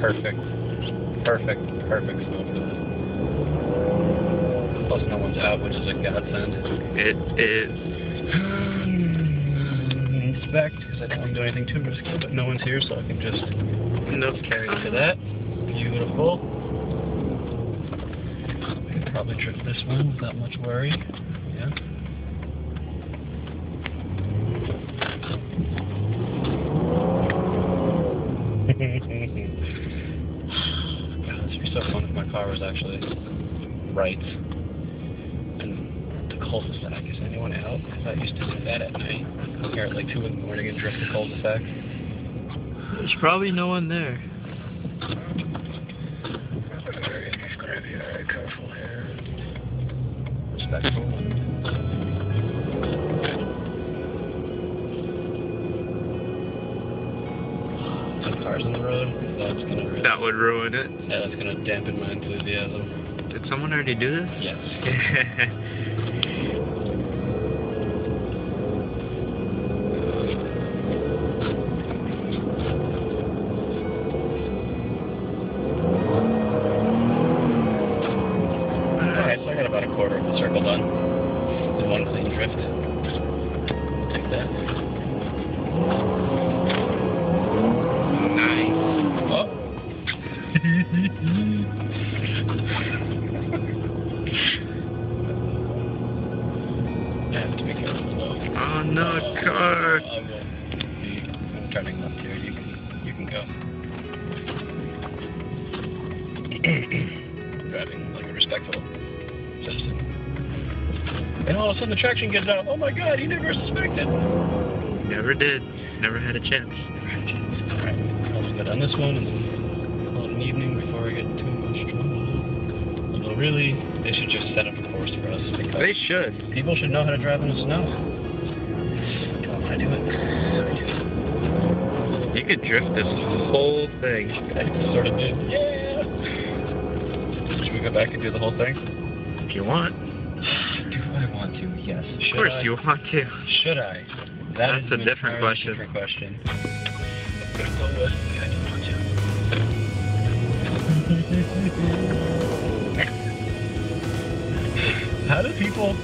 perfect snow for this. Plus no one's out, which is a godsend. It is. Inspect, because I don't want to do anything too risky, but no one's here, so I can just carry to that. Beautiful. I can probably trip this one without much worry. Yeah. God, this would be so fun if my car was actually right. And the cul-de-sac, is anyone out? Because I used to do that at night. Come here at like 2 in the morning and drift the cul-de-sac. There's probably no one there. It's gonna be very careful here. Respectful. Cars on the road, that's gonna really... That would ruin it. Yeah, that's gonna dampen my enthusiasm. Did someone already do this? Yes. Alright, so I got about a quarter of the circle done. And one clean drift. I'll take that. I have to be careful though. Oh no, car! I will be. I'm turning left here. You can go. Driving like a respectful citizen. And all of a sudden the traction gets out. Oh my God! You never suspected. Never did. Never had a chance. Alright, I'll just go down this one and then call it an evening before I get too much trouble. Although really, they should just set up a course for us. Because They should. people should know how to drive in the snow. Don't want to do it. You could drift this whole thing. I sort of did. Yeah! Should we go back and do the whole thing? If you want. Do I want to? Yes. Of course you want to. Should I? That's is a an different entirely question. Different question. I'm gonna go with I don't want to. How do people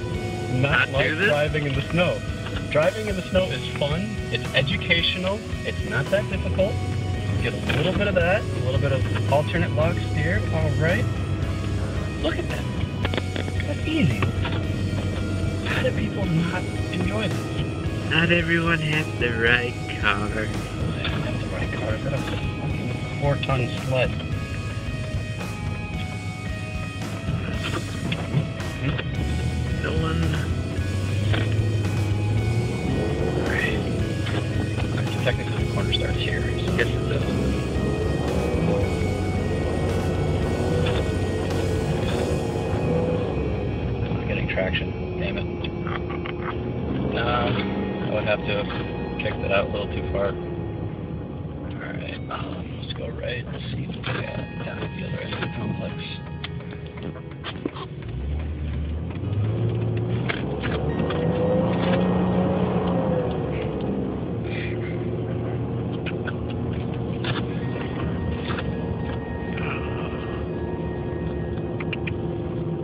not like driving in the snow? Driving in the snow is fun. It's educational. It's not that difficult. You get a little bit of that, a little bit of alternate lock steer. All right. Look at that. That's easy. How do people not enjoy this? Not everyone has the right car. I don't have the right car. I've got a fucking 4-ton sled. No one. Alright. So technically the corner starts here. So Yes, it does. I'm not getting traction. Damn it. No, I would have to have kicked it out a little too far. Alright, let's go right. Let's see what we got down at the other end of the complex.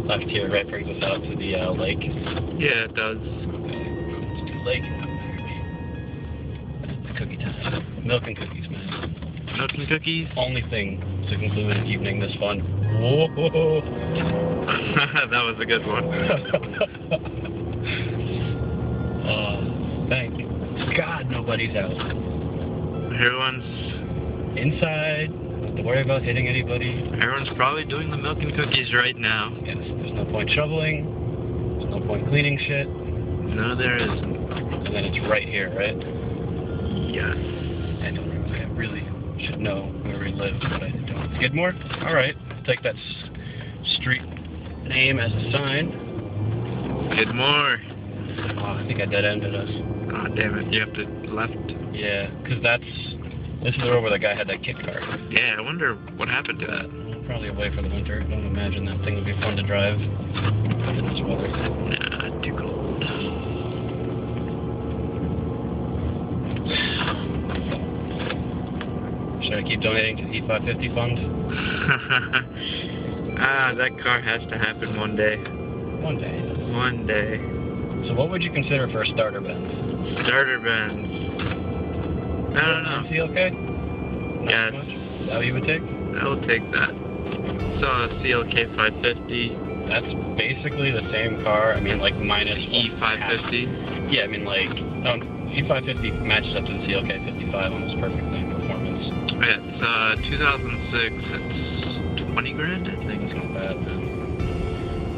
Left here, right, brings us out to the lake. Yeah, it does. Let's do lake. The cookie time. Milk and cookies, man. Milk and cookies? Only thing to conclude an evening this fun. Whoa! That was a good one. Thank God nobody's out. Everyone's Inside. Don't have to worry about hitting anybody. Everyone's probably doing the milk and cookies right now. Yes, there's no point shoveling. There's no point cleaning shit. No, there isn't. And then it's right here, right? Yes. I really should know where we live, but I don't. Skidmore? Alright. Take that street name as a sign. Skidmore. Oh, I think I dead-ended us. Oh, damn it. You have to left. Yeah, because this is the road where the guy had that kit car. Yeah, I wonder what happened to that. Probably away for the winter. Don't imagine that thing would be fun to drive in this weather. Nah, too cold. Should I keep donating to the E550 fund? That car has to happen one day. One day. One day. So what would you consider for a starter Benz? Starter Benz. I don't know. CLK? Yes. Is that what you would take? I will take that. So a CLK 550. That's basically the same car. I mean, like minus E550. Yeah, I mean like E550 matches up to the CLK 55 almost perfectly in performance. It's 2006. It's 20 grand, I think. It's not bad, man.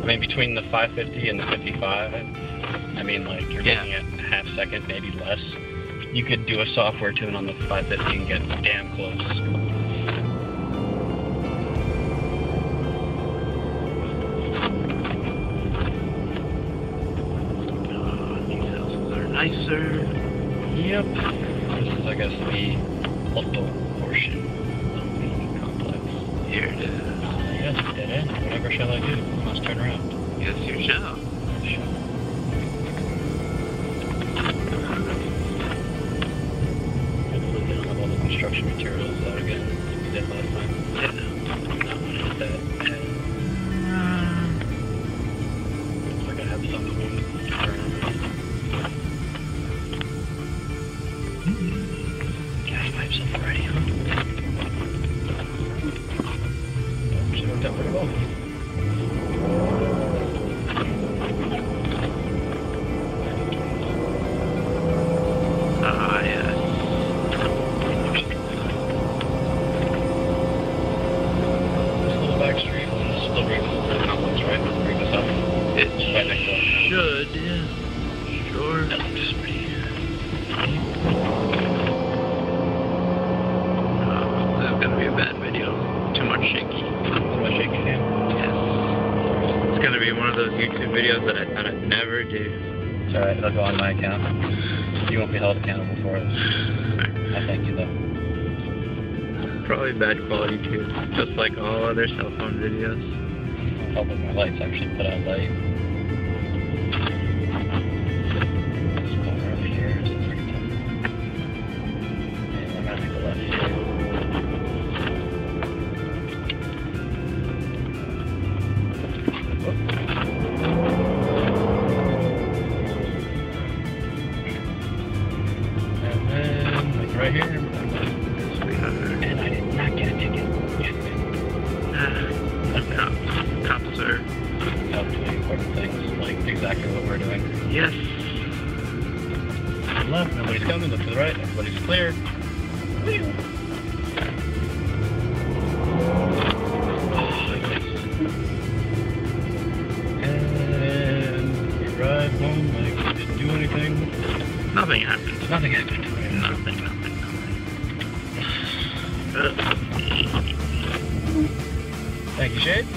I mean, between the 550 and the 55, I mean, like you're looking at a half second, maybe less. You could do a software tune on the 550 and get damn close. Nicer. Yep. This is, I guess, the auto portion of the complex. Here it is. Yes, dead end. Whatever shall I do? I must turn around. Yes, you shall. Hopefully they don't have all the construction materials out again, like we did last time. Yeah. Not that. Looks like I have some of them. Gas pipes up already, huh? She worked out pretty well. Yes. This little back street will still bring this to the complex, right? Bring this up. It right next door. should, yeah. Sure. That looks pretty good. This is gonna be a bad video. Too much shaky. Too much shaky, Sam? Yes. It's gonna be one of those YouTube videos that I thought I'd never do. It's alright, it'll go on my account. You won't be held accountable for it. I thank you, though. Probably bad quality too, just like all other cell phone videos. I'll help with my lights, actually put out light. This corner up here is pretty tough. And we're gonna make a left here. And then, like right here. And I did not get a ticket. Cops are Out doing important things, like exactly what we're doing. yes. To the left, nobody's coming. Look to the right, everybody's clear. And we arrived home like we didn't do anything. Nothing happened. Nothing happened. Nothing. Thank you, Shade.